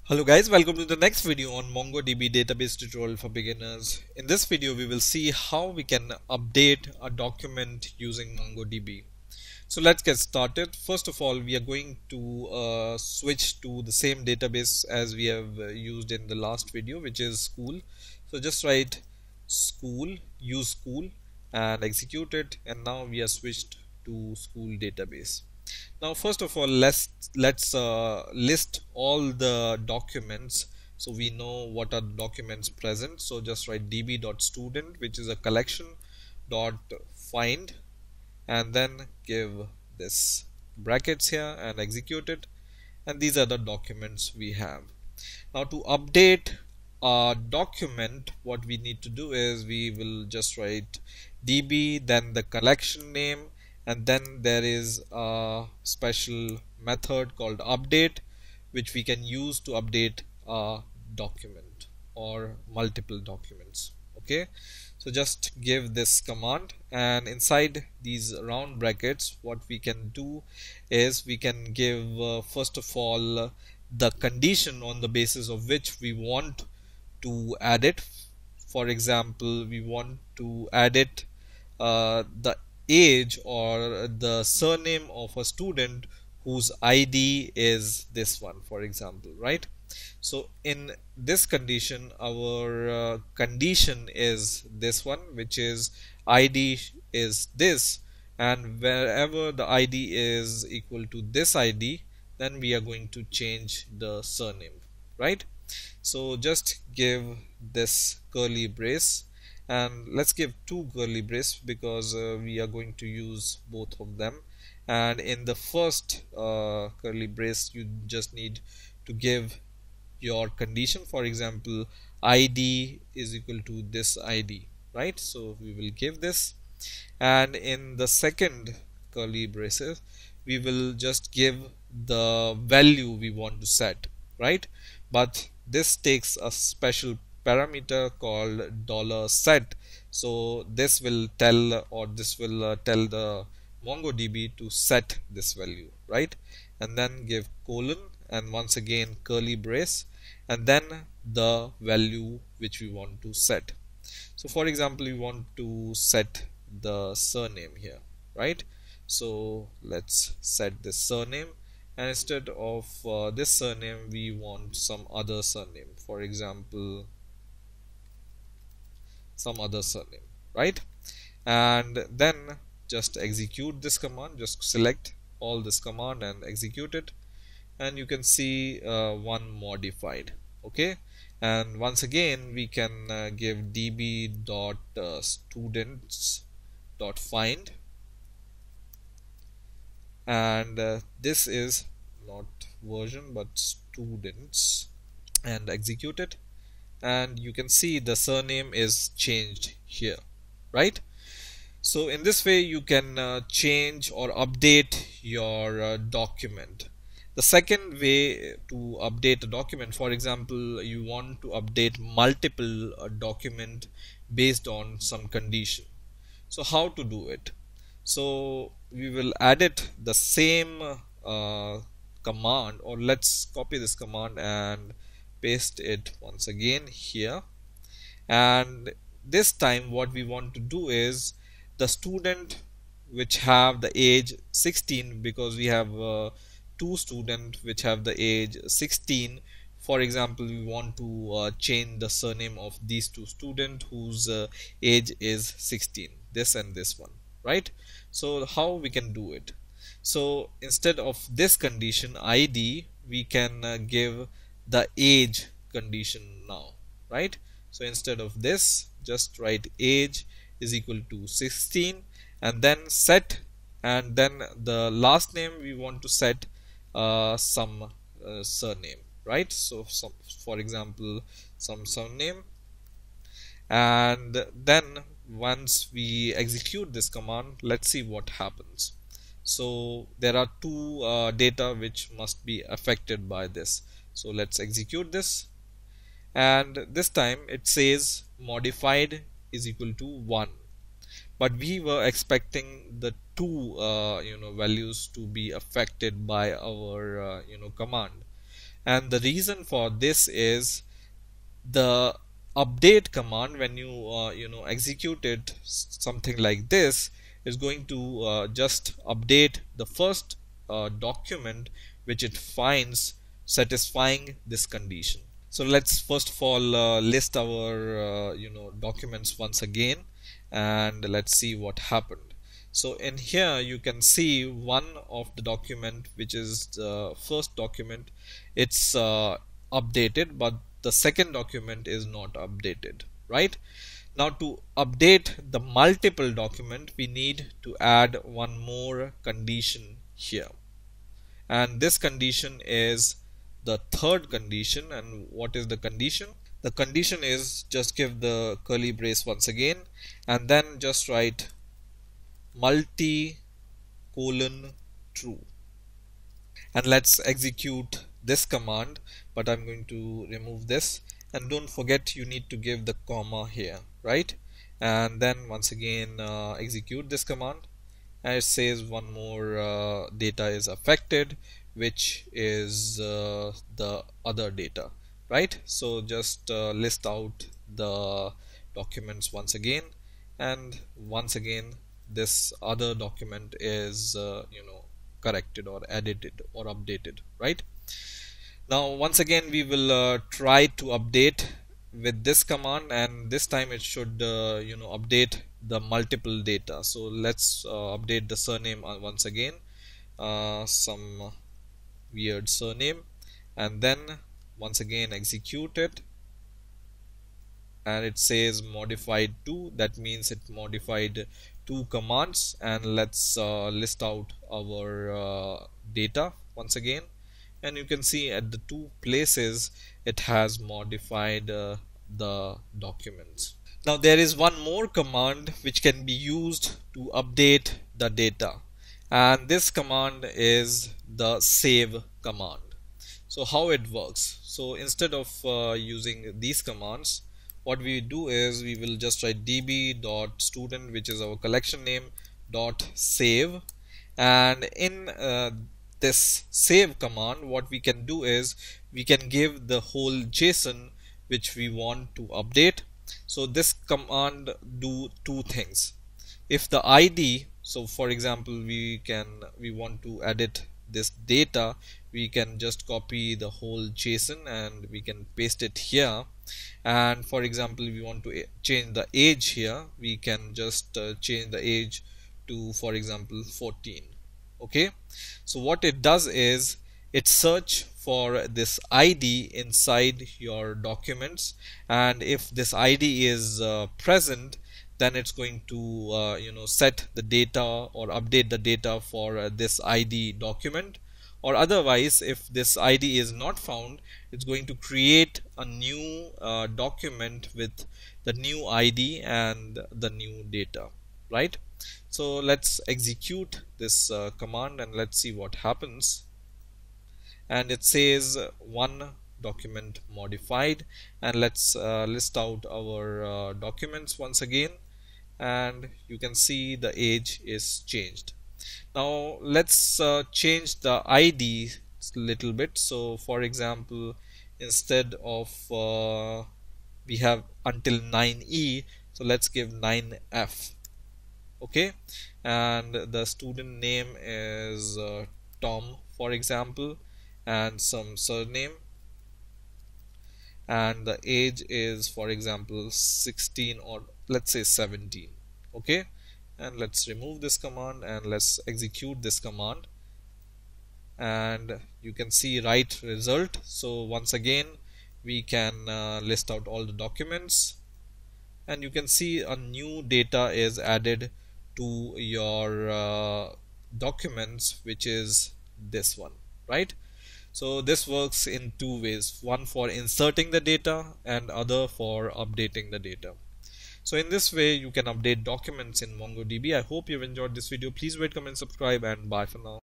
Hello guys, welcome to the next video on MongoDB database tutorial for beginners. In this video we will see how we can update a document using MongoDB. So let's get started. First of all, we are going to switch to the same database as we have used in the last video, which is school. So just write school, use school and execute it, and now we are switched to school database. Now first of all, let's list all the documents so we know what are the documents present. So just write db.student, which is a collection dot find, and then give this brackets here and execute it, and these are the documents we have. Now to update a document, what we need to do is we will just write db, then the collection name, and then there is a special method called update, which we can use to update a document or multiple documents. Okay, so just give this command, and inside these round brackets what we can do is we can give first of all the condition on the basis of which we want to add it. For example, we want to add it the age or the surname of a student whose ID is this one, for example, right? So in this condition, our condition is this one, which is ID is this, and wherever the ID is equal to this ID, then we are going to change the surname, right? So just give this curly brace, and let's give two curly brace because we are going to use both of them. And in the first curly brace, you just need to give your condition. For example, ID is equal to this ID, right? So we will give this, and in the second curly braces we will just give the value we want to set, right? But this takes a special parameter called $set. So this will tell, or this will tell the MongoDB to set this value, right? And then give colon, and once again curly brace, and then the value which we want to set. So for example, we want to set the surname here, right? So let's set this surname, and instead of this surname we want some other surname, for example some other surname, right? And then just execute this command, just select all this command and execute it, and you can see one modified. Okay, and once again we can give db.students.find, and this is not version but students, and execute it, and you can see the surname is changed here, right? So in this way you can change or update your document. The second way to update a document, for example, you want to update multiple document based on some condition. So how to do it? So we will edit the same command, or let's copy this command and paste it once again here. And this time what we want to do is the student which have the age 16, because we have two students which have the age 16. For example, we want to change the surname of these two students whose age is 16, this and this one, right? So how we can do it? So instead of this condition ID, we can give the age condition now, right? So instead of this, just write age is equal to 16, and then set, and then the last name we want to set some surname, right? So some, for example, some surname, and then once we execute this command, let's see what happens. So there are two data which must be affected by this. So let's execute this, and this time it says modified is equal to 1, but we were expecting the two values to be affected by our command. And the reason for this is the update command, when you execute it, something like this is going to just update the first document which it finds satisfying this condition. So let's first of all list our documents once again, and let's see what happened. So in here you can see one of the document, which is the first document, it's updated, but the second document is not updated, right? Now to update the multiple document, we need to add one more condition here, and this condition is the third condition. And what is the condition? The condition is, just give the curly brace once again and then just write multi colon true, and let's execute this command. But I'm going to remove this, and don't forget you need to give the comma here, right? And then once again execute this command, and it says one more data is affected, which is the other data, right? So just list out the documents once again, and once again this other document is corrected or edited or updated, right? Now once again we will try to update with this command, and this time it should update the multiple data. So let's update the surname once again, some weird surname, and then once again execute it, and it says modified 2. That means it modified 2 commands. And let's list out our data once again, and you can see at the 2 places it has modified the documents. Now there is one more command which can be used to update the data, and this command is the save command. So how it works? So instead of using these commands, what we do is we will just write db.student, which is our collection name, .save, and in this save command, what we can do is we can give the whole JSON which we want to update. So this command do 2 things. If the ID, so for example we want to edit this data, we can just copy the whole JSON and we can paste it here. And for example we want to change the age here, we can just change the age to, for example, 14. Okay, so what it does is it search for this ID inside your documents, and if this ID is present, then it's going to set the data or update the data for this ID document. Or otherwise, if this ID is not found, it's going to create a new document with the new ID and the new data, right? So let's execute this command and let's see what happens. And it says one document modified, and let's list out our documents once again, and you can see the age is changed. Now let's change the ID a little bit. So for example, instead of we have until 9E, so let's give 9F. Okay, and the student name is Tom, for example, and some surname, and the age is, for example, 16 or let's say 17. Okay, and let's remove this command and let's execute this command, and you can see right result. So once again we can list out all the documents, and you can see a new data is added to your documents, which is this one, right? So this works in 2 ways, one for inserting the data and other for updating the data. So in this way you can update documents in MongoDB. I hope you've enjoyed this video. Please rate, comment, subscribe, and bye for now.